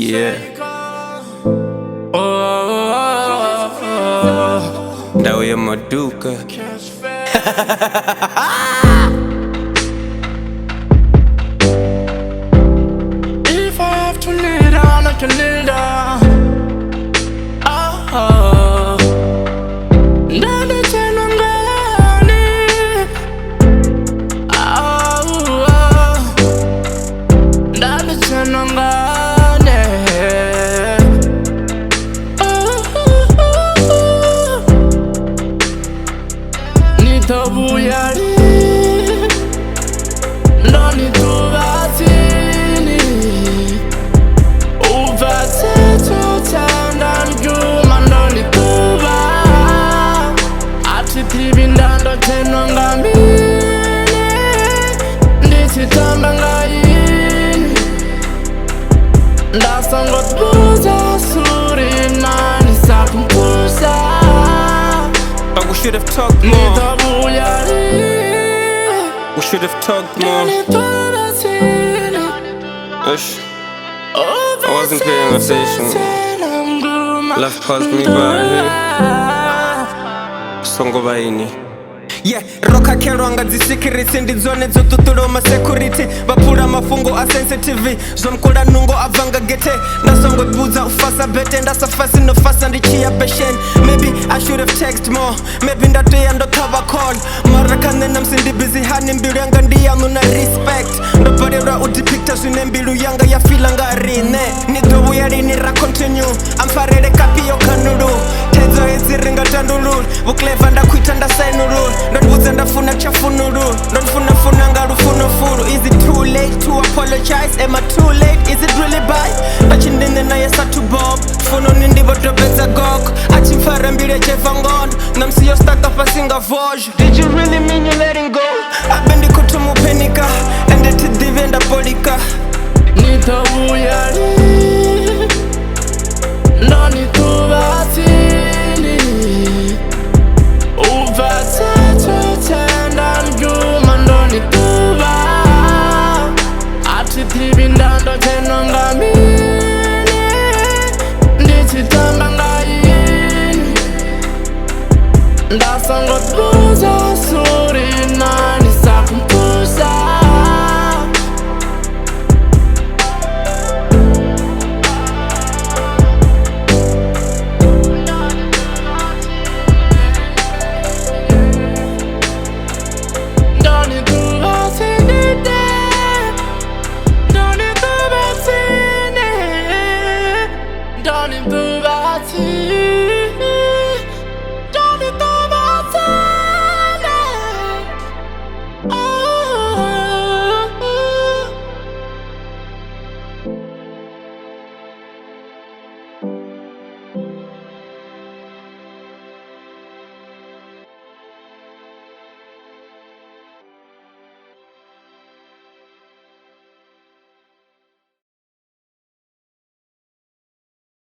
Yeah. Ndawo ya maduka. If I have to kneel down, I can kneel down. Ndoni tena ngani. Ndoni tena ngani. Nitobuya Ndoni tuvha tsini. Uphathe tuthanda mjuma Ndoni tuvha. Athi phibi ndando thenwa ngamini. Ndithi thamba ngayini. Ndasangokubuza suri nani sakumbuza. But we should have talked more. We should have talked more. Ush. I wasn't paying attention. Life passed me by. Songo baini. Yeah, roka kerwanga dzisikiriti ndidzone dzotutulo security vapfura mafungo a sensitive zvomukula nungo abvanga gete ndasongobudza ufasa bete ndasafasi nofasa ndichiya beshen. Maybe I should have text more, maybe ndatoya ndokava call mara kanena msindi busy hani mbilu yanga ndiyanu na respect ndobarira udipicta zvine mbilu yanga yafila nga rine nidovuya rini ra continue amfarere kapiyo kanulu tedzo edzi ringatandulul vukleva ndakuita ndasainulul ndondibudza ndafuna chafunulu ndondifuna nga lufunofulu. Is it too late to apologize? Am I too late? Is it really bad? Ndachindine naye satubob funoni ndivotobedza gok achimfara mbili echeva ngondo namsiyo staka pasinga vozho. Did you